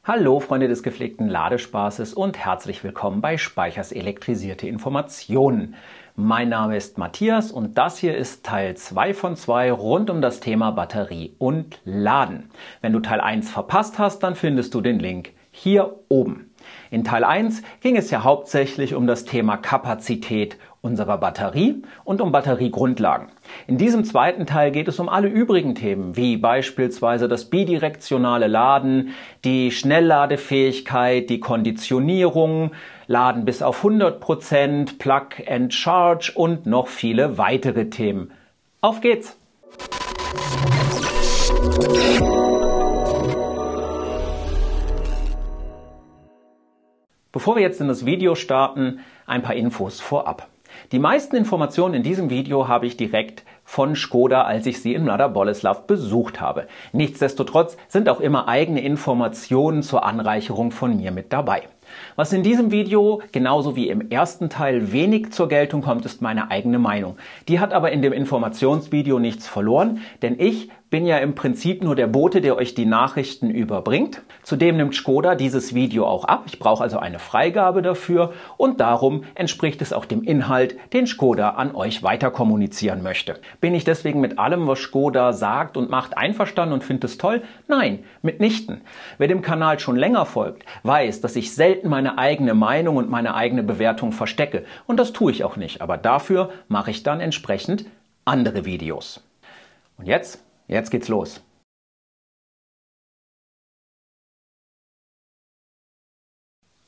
Hallo Freunde des gepflegten Ladespaßes und herzlich willkommen bei Speichers elektrisierte Informationen. Mein Name ist Matthias und das hier ist Teil 2 von 2 rund um das Thema Batterie und Laden. Wenn du Teil 1 verpasst hast, dann findest du den Link hier oben. In Teil 1 ging es ja hauptsächlich um das Thema Kapazität unserer Batterie und um Batteriegrundlagen. In diesem zweiten Teil geht es um alle übrigen Themen, wie beispielsweise das bidirektionale Laden, die Schnellladefähigkeit, die Konditionierung, Laden bis auf 100%, Plug and Charge und noch viele weitere Themen. Auf geht's! Bevor wir jetzt in das Video starten, ein paar Infos vorab. Die meisten Informationen in diesem Video habe ich direkt von Škoda, als ich sie in Mladá Boleslav besucht habe. Nichtsdestotrotz sind auch immer eigene Informationen zur Anreicherung von mir mit dabei. Was in diesem Video, genauso wie im ersten Teil, wenig zur Geltung kommt, ist meine eigene Meinung. Die hat aber in dem Informationsvideo nichts verloren, denn ich bin ja im Prinzip nur der Bote, der euch die Nachrichten überbringt. Zudem nimmt Škoda dieses Video auch ab. Ich brauche also eine Freigabe dafür und darum entspricht es auch dem Inhalt, den Škoda an euch weiter kommunizieren möchte. Bin ich deswegen mit allem, was Škoda sagt und macht, einverstanden und finde es toll? Nein, mitnichten. Wer dem Kanal schon länger folgt, weiß, dass ich selten meine eigene Meinung und meine eigene Bewertung verstecke. Und das tue ich auch nicht. Aber dafür mache ich dann entsprechend andere Videos. Und jetzt geht's los.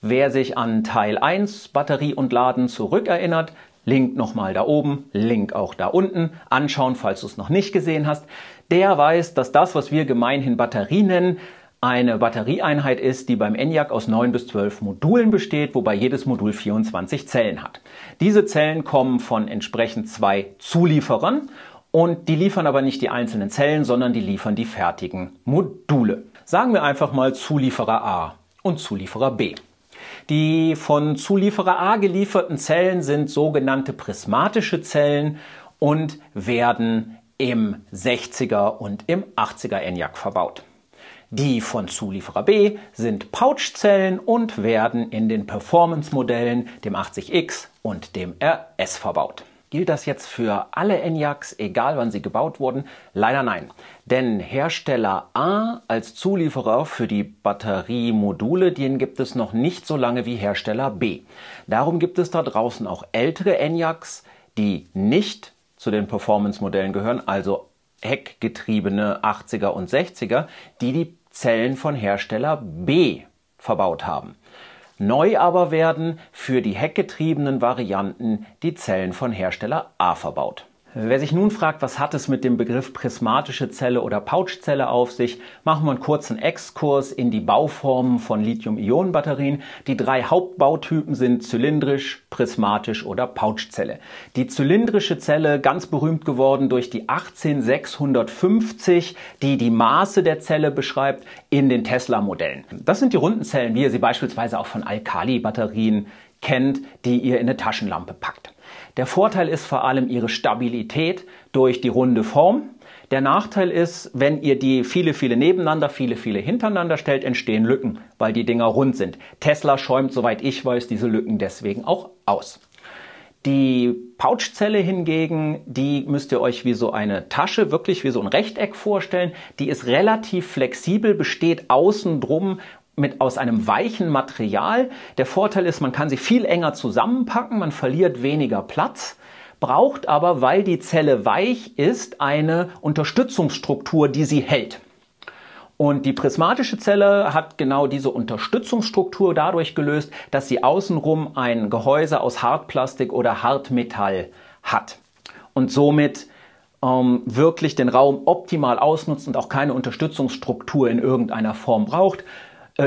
Wer sich an Teil 1 Batterie und Laden zurückerinnert, Link nochmal da oben, Link auch da unten, anschauen, falls du es noch nicht gesehen hast, der weiß, dass das, was wir gemeinhin Batterie nennen, eine Batterieeinheit ist, die beim ENIAC aus 9 bis 12 Modulen besteht, wobei jedes Modul 24 Zellen hat. Diese Zellen kommen von entsprechend 2 Zulieferern und die liefern aber nicht die einzelnen Zellen, sondern die liefern die fertigen Module. Sagen wir einfach mal Zulieferer A und Zulieferer B. Die von Zulieferer A gelieferten Zellen sind sogenannte prismatische Zellen und werden im 60er und im 80er ENIAC verbaut. Die von Zulieferer B sind Pouchzellen und werden in den Performance-Modellen, dem 80X und dem RS verbaut. Gilt das jetzt für alle ENIACs, egal wann sie gebaut wurden? Leider nein. Denn Hersteller A als Zulieferer für die Batteriemodule, den gibt es noch nicht so lange wie Hersteller B. Darum gibt es da draußen auch ältere ENIACs, die nicht zu den Performance-Modellen gehören, also heckgetriebene 80er und 60er, die Zellen von Hersteller B verbaut haben. Neu aber werden für die heckgetriebenen Varianten die Zellen von Hersteller A verbaut. Wer sich nun fragt, was hat es mit dem Begriff prismatische Zelle oder Pouchzelle auf sich, machen wir einen kurzen Exkurs in die Bauformen von Lithium-Ionen-Batterien. Die 3 Hauptbautypen sind zylindrisch, prismatisch oder Pouchzelle. Die zylindrische Zelle, ganz berühmt geworden durch die 18650, die die Maße der Zelle beschreibt in den Tesla-Modellen. Das sind die runden Zellen, wie ihr sie beispielsweise auch von Alkali-Batterien kennt, die ihr in eine Taschenlampe packt. Der Vorteil ist vor allem ihre Stabilität durch die runde Form. Der Nachteil ist, wenn ihr die viele nebeneinander, viele hintereinander stellt, entstehen Lücken, weil die Dinger rund sind. Tesla schäumt, soweit ich weiß, diese Lücken deswegen auch aus. Die Pouchzelle hingegen, die müsst ihr euch wie so eine Tasche, wirklich wie so ein Rechteck vorstellen. Die ist relativ flexibel, besteht außen drum aus einem weichen Material. Der Vorteil ist, man kann sie viel enger zusammenpacken, man verliert weniger Platz, braucht aber, weil die Zelle weich ist, eine Unterstützungsstruktur, die sie hält. Und die prismatische Zelle hat genau diese Unterstützungsstruktur dadurch gelöst, dass sie außenrum ein Gehäuse aus Hartplastik oder Hartmetall hat und somit wirklich den Raum optimal ausnutzt und auch keine Unterstützungsstruktur in irgendeiner Form braucht.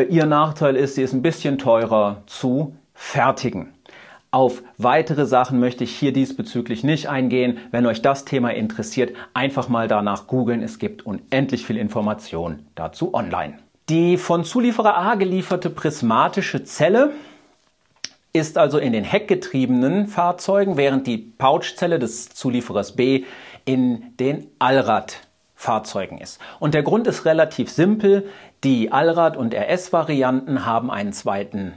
Ihr Nachteil ist, sie ist ein bisschen teurer zu fertigen. Auf weitere Sachen möchte ich hier diesbezüglich nicht eingehen. Wenn euch das Thema interessiert, einfach mal danach googeln. Es gibt unendlich viel Information dazu online. Die von Zulieferer A gelieferte prismatische Zelle ist also in den heckgetriebenen Fahrzeugen, während die Pouchzelle des Zulieferers B in den Allradfahrzeugen ist. Und der Grund ist relativ simpel. Die Allrad- und RS-Varianten haben einen zweiten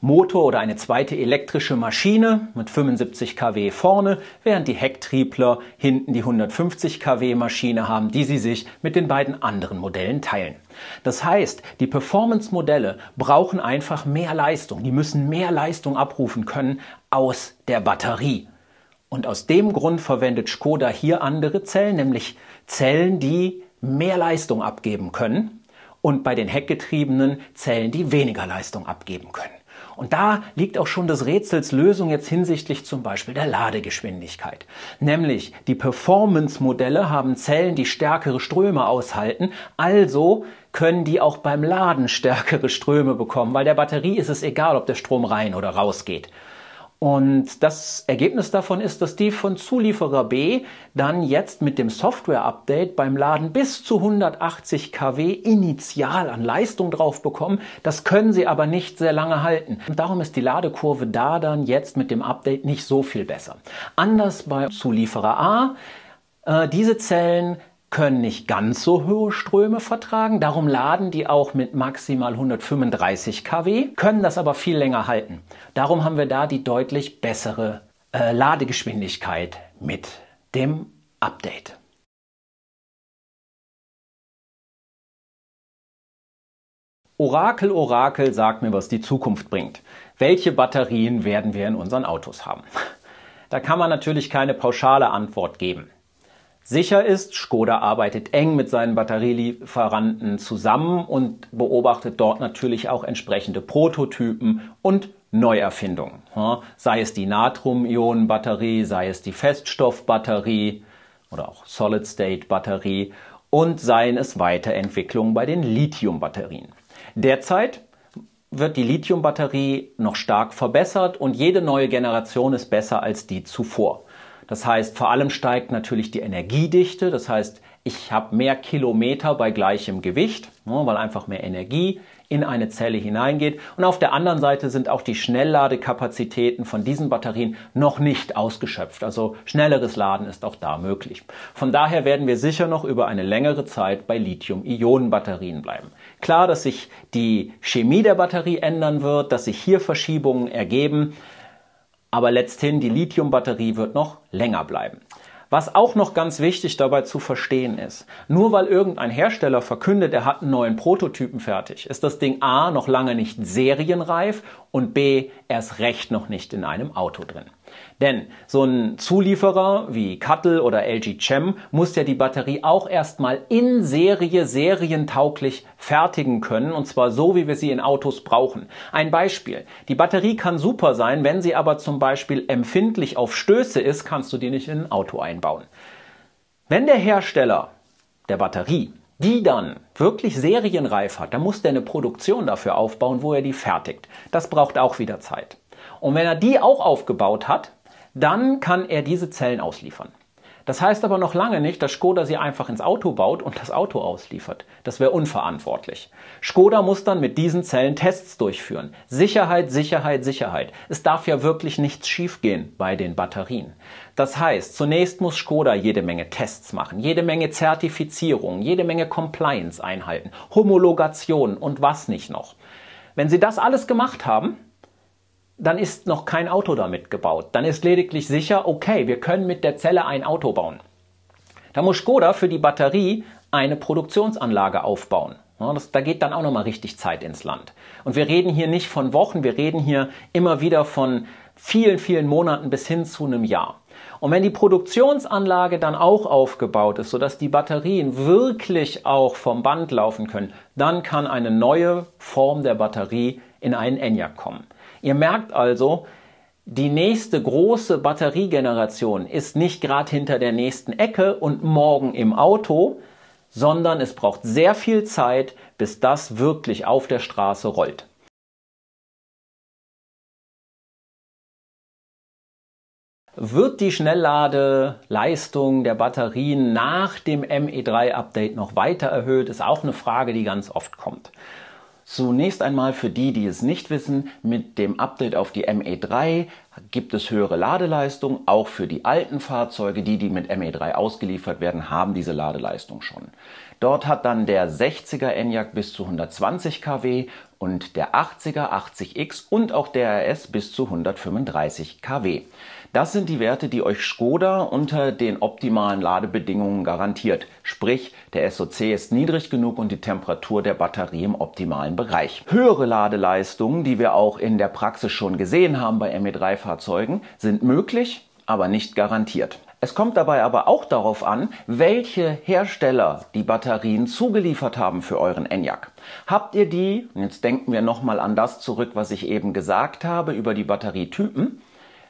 Motor oder eine zweite elektrische Maschine mit 75 kW vorne, während die Hecktriebler hinten die 150 kW Maschine haben, die sie sich mit den beiden anderen Modellen teilen. Das heißt, die Performance-Modelle brauchen einfach mehr Leistung. Die müssen mehr Leistung abrufen können aus der Batterie. Und aus dem Grund verwendet Škoda hier andere Zellen, nämlich Zellen, die mehr Leistung abgeben können, und bei den Heckgetriebenen Zellen, die weniger Leistung abgeben können. Und da liegt auch schon des Rätsels Lösung jetzt hinsichtlich zum Beispiel der Ladegeschwindigkeit. Nämlich die Performance-Modelle haben Zellen, die stärkere Ströme aushalten, also können die auch beim Laden stärkere Ströme bekommen, weil der Batterie ist es egal, ob der Strom rein oder raus geht. Und das Ergebnis davon ist, dass die von Zulieferer B dann jetzt mit dem Software-Update beim Laden bis zu 180 kW initial an Leistung drauf bekommen. Das können sie aber nicht sehr lange halten. Und darum ist die Ladekurve da dann jetzt mit dem Update nicht so viel besser. Anders bei Zulieferer A. Diese Zellen können nicht ganz so hohe Ströme vertragen, darum laden die auch mit maximal 135 kW, können das aber viel länger halten. Darum haben wir da die deutlich bessere Ladegeschwindigkeit mit dem Update. Orakel, Orakel, sag mir, was die Zukunft bringt. Welche Batterien werden wir in unseren Autos haben? Da kann man natürlich keine pauschale Antwort geben. Sicher ist, Škoda arbeitet eng mit seinen Batterielieferanten zusammen und beobachtet dort natürlich auch entsprechende Prototypen und Neuerfindungen. Sei es die Natrium-Ionen-Batterie, sei es die Feststoffbatterie oder auch Solid-State-Batterie und seien es Weiterentwicklungen bei den Lithium-Batterien. Derzeit wird die Lithium-Batterie noch stark verbessert und jede neue Generation ist besser als die zuvor. Das heißt, vor allem steigt natürlich die Energiedichte. Das heißt, ich habe mehr Kilometer bei gleichem Gewicht, weil einfach mehr Energie in eine Zelle hineingeht. Und auf der anderen Seite sind auch die Schnellladekapazitäten von diesen Batterien noch nicht ausgeschöpft. Also schnelleres Laden ist auch da möglich. Von daher werden wir sicher noch über eine längere Zeit bei Lithium-Ionen-Batterien bleiben. Klar, dass sich die Chemie der Batterie ändern wird, dass sich hier Verschiebungen ergeben. Aber letzthin, die Lithium-Batterie wird noch länger bleiben. Was auch noch ganz wichtig dabei zu verstehen ist, nur weil irgendein Hersteller verkündet, er hat einen neuen Prototypen fertig, ist das Ding A noch lange nicht serienreif und B erst recht noch nicht in einem Auto drin. Denn so ein Zulieferer wie CATL oder LG Chem muss ja die Batterie auch erstmal in Serie serientauglich fertigen können, und zwar so, wie wir sie in Autos brauchen. Ein Beispiel: Die Batterie kann super sein, wenn sie aber zum Beispiel empfindlich auf Stöße ist, kannst du die nicht in ein Auto einbauen. Wenn der Hersteller der Batterie die dann wirklich serienreif hat, dann muss der eine Produktion dafür aufbauen, wo er die fertigt. Das braucht auch wieder Zeit. Und wenn er die auch aufgebaut hat, dann kann er diese Zellen ausliefern. Das heißt aber noch lange nicht, dass Škoda sie einfach ins Auto baut und das Auto ausliefert. Das wäre unverantwortlich. Škoda muss dann mit diesen Zellen Tests durchführen. Sicherheit, Sicherheit, Sicherheit. Es darf ja wirklich nichts schiefgehen bei den Batterien. Das heißt, zunächst muss Škoda jede Menge Tests machen, jede Menge Zertifizierung, jede Menge Compliance einhalten, Homologation und was nicht noch. Wenn sie das alles gemacht haben, dann ist noch kein Auto damit gebaut. Dann ist lediglich sicher, okay, wir können mit der Zelle ein Auto bauen. Da muss Škoda für die Batterie eine Produktionsanlage aufbauen. Da geht dann auch nochmal richtig Zeit ins Land. Und wir reden hier nicht von Wochen, wir reden hier immer wieder von vielen, vielen Monaten bis hin zu einem Jahr. Und wenn die Produktionsanlage dann auch aufgebaut ist, sodass die Batterien wirklich auch vom Band laufen können, dann kann eine neue Form der Batterie in einen Enyaq kommen. Ihr merkt also, die nächste große Batteriegeneration ist nicht gerade hinter der nächsten Ecke und morgen im Auto, sondern es braucht sehr viel Zeit, bis das wirklich auf der Straße rollt. Wird die Schnellladeleistung der Batterien nach dem ME3-Update noch weiter erhöht, ist auch eine Frage, die ganz oft kommt. Zunächst einmal für die, die es nicht wissen, mit dem Update auf die ME3 gibt es höhere Ladeleistung. Auch für die alten Fahrzeuge, die mit ME3 ausgeliefert werden, haben diese Ladeleistung schon. Dort hat dann der 60er Enyaq bis zu 120 kW und der 80er 80X und auch der RS bis zu 135 kW. Das sind die Werte, die euch Škoda unter den optimalen Ladebedingungen garantiert. Sprich, der SOC ist niedrig genug und die Temperatur der Batterie im optimalen Bereich. Höhere Ladeleistungen, die wir auch in der Praxis schon gesehen haben bei ME3-Fahrzeugen, sind möglich, aber nicht garantiert. Es kommt dabei aber auch darauf an, welche Hersteller die Batterien zugeliefert haben für euren Enyaq. Habt ihr die, und jetzt denken wir nochmal an das zurück, was ich eben gesagt habe über die Batterietypen,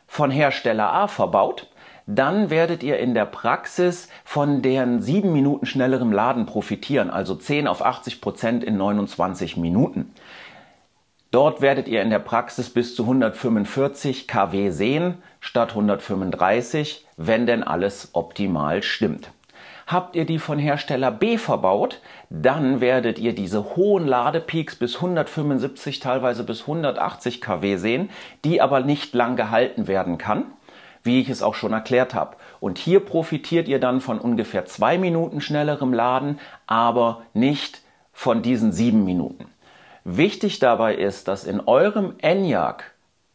von Hersteller A verbaut, dann werdet ihr in der Praxis von deren 7 Minuten schnellerem Laden profitieren, also 10 auf 80% in 29 Minuten. Dort werdet ihr in der Praxis bis zu 145 kW sehen, statt 135, wenn denn alles optimal stimmt. Habt ihr die von Hersteller B verbaut, dann werdet ihr diese hohen Ladepeaks bis 175, teilweise bis 180 kW sehen, die aber nicht lang gehalten werden kann, wie ich es auch schon erklärt habe. Und hier profitiert ihr dann von ungefähr 2 Minuten schnellerem Laden, aber nicht von diesen 7 Minuten. Wichtig dabei ist, dass in eurem Enyaq,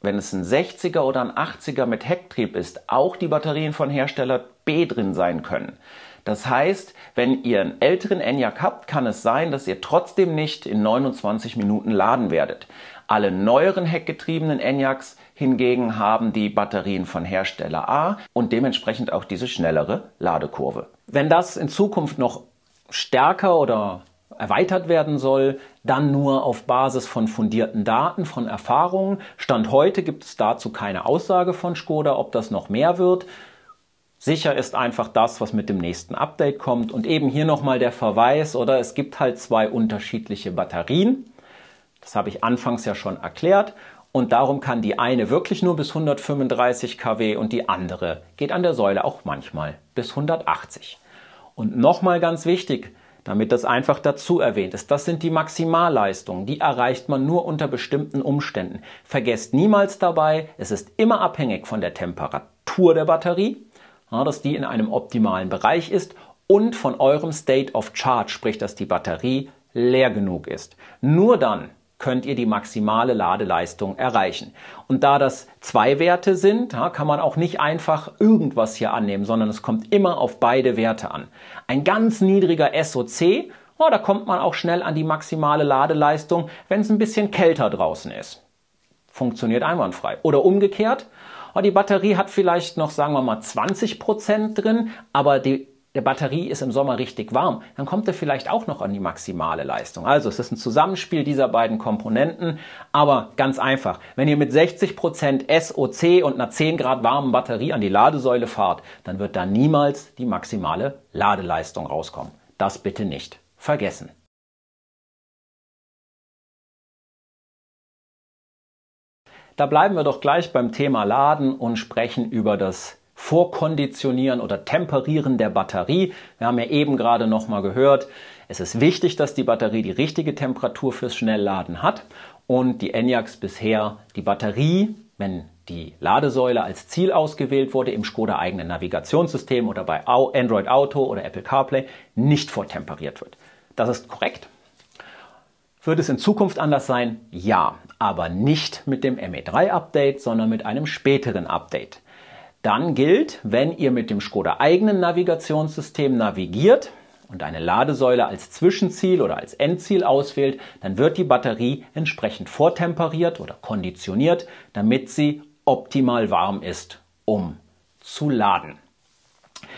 wenn es ein 60er oder ein 80er mit Hecktrieb ist, auch die Batterien von Hersteller B drin sein können. Das heißt, wenn ihr einen älteren Enyaq habt, kann es sein, dass ihr trotzdem nicht in 29 Minuten laden werdet. Alle neueren heckgetriebenen Enyaqs hingegen haben die Batterien von Hersteller A und dementsprechend auch diese schnellere Ladekurve. Wenn das in Zukunft noch stärker oder erweitert werden soll, dann nur auf Basis von fundierten Daten, von Erfahrungen. Stand heute gibt es dazu keine Aussage von Škoda, ob das noch mehr wird. Sicher ist einfach das, was mit dem nächsten Update kommt. Und eben hier nochmal der Verweis, oder es gibt halt 2 unterschiedliche Batterien. Das habe ich anfangs ja schon erklärt. Und darum kann die eine wirklich nur bis 135 kW und die andere geht an der Säule auch manchmal bis 180. Und nochmal ganz wichtig, damit das einfach dazu erwähnt ist, das sind die Maximalleistungen, die erreicht man nur unter bestimmten Umständen. Vergesst niemals dabei, es ist immer abhängig von der Temperatur der Batterie, dass die in einem optimalen Bereich ist und von eurem State of Charge, sprich, dass die Batterie leer genug ist. Nur dann könnt ihr die maximale Ladeleistung erreichen. Und da das 2 Werte sind, kann man auch nicht einfach irgendwas hier annehmen, sondern es kommt immer auf beide Werte an. Ein ganz niedriger SOC, da kommt man auch schnell an die maximale Ladeleistung, wenn es ein bisschen kälter draußen ist. Funktioniert einwandfrei. Oder umgekehrt, die Batterie hat vielleicht noch, sagen wir mal, 20% drin, aber der Batterie ist im Sommer richtig warm, dann kommt er vielleicht auch noch an die maximale Leistung. Also es ist ein Zusammenspiel dieser beiden Komponenten, aber ganz einfach, wenn ihr mit 60% SOC und einer 10 Grad warmen Batterie an die Ladesäule fahrt, dann wird da niemals die maximale Ladeleistung rauskommen. Das bitte nicht vergessen. Da bleiben wir doch gleich beim Thema Laden und sprechen über das Vorkonditionieren oder Temperieren der Batterie. Wir haben ja eben gerade noch mal gehört, es ist wichtig, dass die Batterie die richtige Temperatur fürs Schnellladen hat und die Enyaqs bisher die Batterie, wenn die Ladesäule als Ziel ausgewählt wurde, im Škoda eigenen Navigationssystem oder bei Android Auto oder Apple CarPlay nicht vortemperiert wird. Das ist korrekt. Wird es in Zukunft anders sein? Ja, aber nicht mit dem ME3-Update, sondern mit einem späteren Update. Dann gilt, wenn ihr mit dem Škoda eigenen Navigationssystem navigiert und eine Ladesäule als Zwischenziel oder als Endziel auswählt, dann wird die Batterie entsprechend vortemperiert oder konditioniert, damit sie optimal warm ist, um zu laden.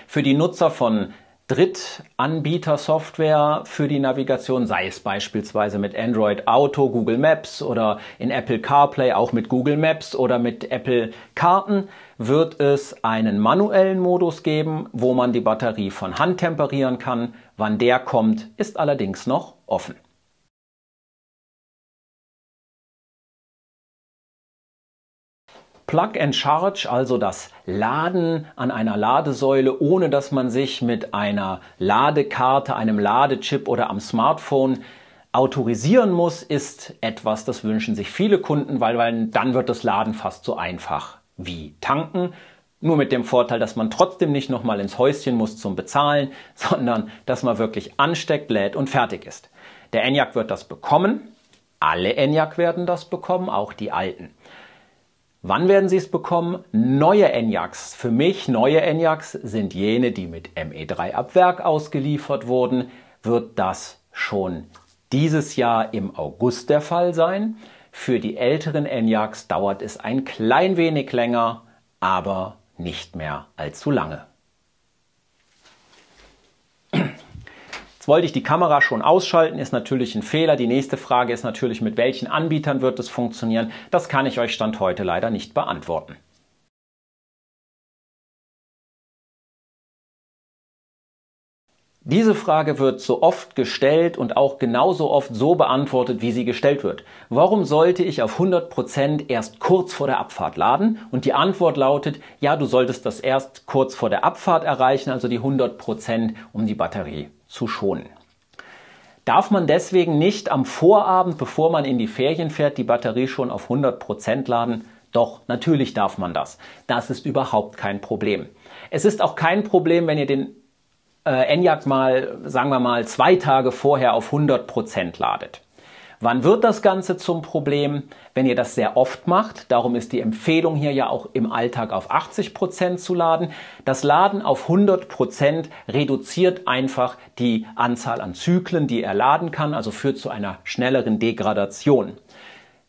Für die Nutzer von Drittanbieter-Software für die Navigation, sei es beispielsweise mit Android Auto, Google Maps oder in Apple CarPlay auch mit Google Maps oder mit Apple Karten, wird es einen manuellen Modus geben, wo man die Batterie von Hand temperieren kann. Wann der kommt, ist allerdings noch offen. Plug and Charge, also das Laden an einer Ladesäule, ohne dass man sich mit einer Ladekarte, einem Ladechip oder am Smartphone Autorisieren muss, ist etwas, das wünschen sich viele Kunden, weil dann wird das Laden fast so einfach wie tanken. Nur mit dem Vorteil, dass man trotzdem nicht nochmal ins Häuschen muss zum Bezahlen, sondern dass man wirklich ansteckt, lädt und fertig ist. Der Enyaq wird das bekommen. Alle Enyaq werden das bekommen, auch die alten. Wann werden sie es bekommen? Neue Enyaqs. Für mich neue Enyaqs sind jene, die mit ME3 ab Werk ausgeliefert wurden. Wird das schon dieses Jahr im August der Fall sein? Für die älteren Enyaqs dauert es ein klein wenig länger, aber nicht mehr allzu lange. Jetzt wollte ich die Kamera schon ausschalten, ist natürlich ein Fehler. Die nächste Frage ist natürlich, mit welchen Anbietern wird es funktionieren? Das kann ich euch Stand heute leider nicht beantworten. Diese Frage wird so oft gestellt und auch genauso oft so beantwortet, wie sie gestellt wird. Warum sollte ich auf 100% erst kurz vor der Abfahrt laden? Und die Antwort lautet, ja, du solltest das erst kurz vor der Abfahrt erreichen, also die 100%, um die Batterie zu schonen. Darf man deswegen nicht am Vorabend, bevor man in die Ferien fährt, die Batterie schon auf 100% laden? Doch, natürlich darf man das. Das ist überhaupt kein Problem. Es ist auch kein Problem, wenn ihr den Enyaq mal, sagen wir mal, 2 Tage vorher auf 100% ladet. Wann wird das Ganze zum Problem? Wenn ihr das sehr oft macht. Darum ist die Empfehlung hier ja auch im Alltag auf 80% zu laden. Das Laden auf 100% reduziert einfach die Anzahl an Zyklen, die er laden kann, also führt zu einer schnelleren Degradation.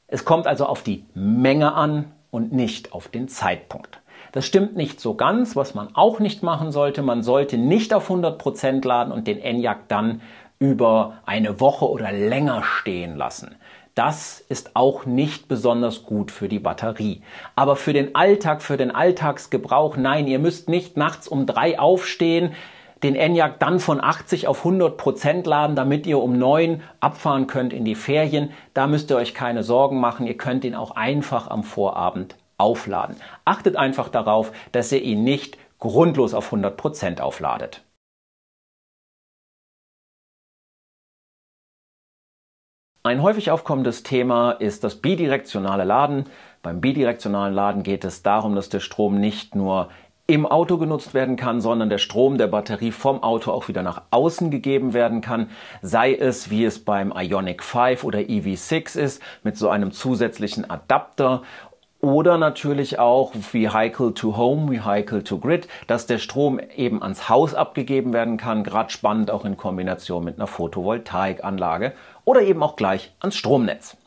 Es kommt also auf die Menge an und nicht auf den Zeitpunkt. Das stimmt nicht so ganz, was man auch nicht machen sollte. Man sollte nicht auf 100% laden und den Enyaq dann über eine Woche oder länger stehen lassen. Das ist auch nicht besonders gut für die Batterie. Aber für den Alltag, für den Alltagsgebrauch, nein, ihr müsst nicht nachts um 3 aufstehen, den Enyaq dann von 80 auf 100% laden, damit ihr um 9 abfahren könnt in die Ferien. Da müsst ihr euch keine Sorgen machen. Ihr könnt ihn auch einfach am Vorabend aufladen. Achtet einfach darauf, dass ihr ihn nicht grundlos auf 100% aufladet. Ein häufig aufkommendes Thema ist das bidirektionale Laden. Beim bidirektionalen Laden geht es darum, dass der Strom nicht nur im Auto genutzt werden kann, sondern der Strom der Batterie vom Auto auch wieder nach außen gegeben werden kann. Sei es, wie es beim Ioniq 5 oder EV6 ist, mit so einem zusätzlichen Adapter. Oder natürlich auch Vehicle to Home, Vehicle to Grid, dass der Strom eben ans Haus abgegeben werden kann, gerade spannend auch in Kombination mit einer Photovoltaikanlage oder eben auch gleich ans Stromnetz.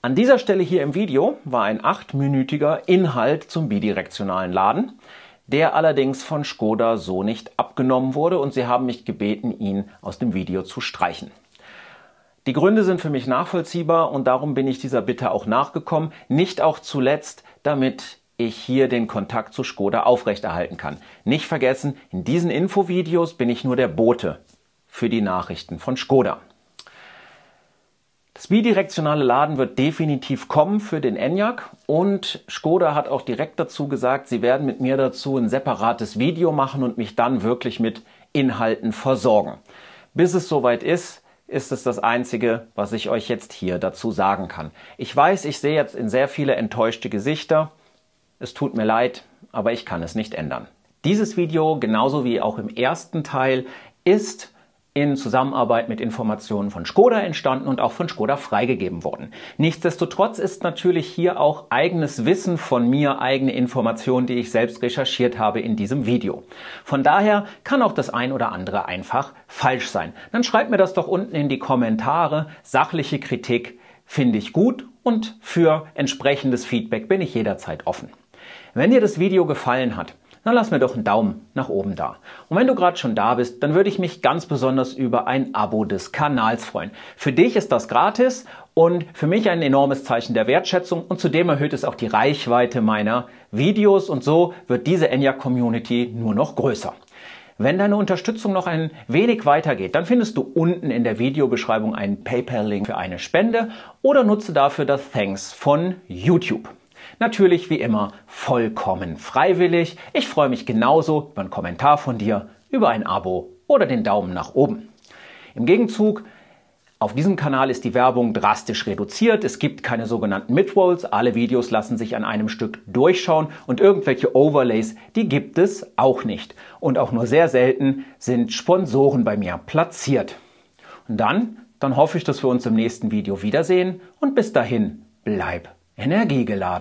An dieser Stelle hier im Video war ein 8-minütiger Inhalt zum bidirektionalen Laden, der allerdings von Škoda so nicht abgenommen wurde und sie haben mich gebeten, ihn aus dem Video zu streichen. Die Gründe sind für mich nachvollziehbar und darum bin ich dieser Bitte auch nachgekommen, nicht auch zuletzt, damit ich hier den Kontakt zu Škoda aufrechterhalten kann. Nicht vergessen, in diesen Infovideos bin ich nur der Bote für die Nachrichten von Škoda. Das bidirektionale Laden wird definitiv kommen für den Enyaq und Škoda hat auch direkt dazu gesagt, sie werden mit mir dazu ein separates Video machen und mich dann wirklich mit Inhalten versorgen. Bis es soweit ist es das Einzige, was ich euch jetzt hier dazu sagen kann. Ich weiß, ich sehe jetzt in sehr viele enttäuschte Gesichter. Es tut mir leid, aber ich kann es nicht ändern. Dieses Video, genauso wie auch im ersten Teil, ist in Zusammenarbeit mit Informationen von Škoda entstanden und auch von Škoda freigegeben worden. Nichtsdestotrotz ist natürlich hier auch eigenes Wissen von mir, eigene Informationen, die ich selbst recherchiert habe in diesem Video. Von daher kann auch das ein oder andere einfach falsch sein. Dann schreibt mir das doch unten in die Kommentare. Sachliche Kritik finde ich gut und für entsprechendes Feedback bin ich jederzeit offen. Wenn dir das Video gefallen hat, dann lass mir doch einen Daumen nach oben da. Und wenn du gerade schon da bist, dann würde ich mich ganz besonders über ein Abo des Kanals freuen. Für dich ist das gratis und für mich ein enormes Zeichen der Wertschätzung und zudem erhöht es auch die Reichweite meiner Videos und so wird diese Enyaq-Community nur noch größer. Wenn deine Unterstützung noch ein wenig weitergeht, dann findest du unten in der Videobeschreibung einen PayPal-Link für eine Spende oder nutze dafür das Thanks von YouTube. Natürlich wie immer vollkommen freiwillig. Ich freue mich genauso über einen Kommentar von dir, über ein Abo oder den Daumen nach oben. Im Gegenzug Auf diesem Kanal ist die Werbung drastisch reduziert, es gibt keine sogenannten Midrolls, alle Videos lassen sich an einem Stück durchschauen und irgendwelche Overlays, die gibt es auch nicht. Und auch nur sehr selten sind Sponsoren bei mir platziert. Und dann hoffe ich, dass wir uns im nächsten Video wiedersehen und bis dahin bleib energiegeladen.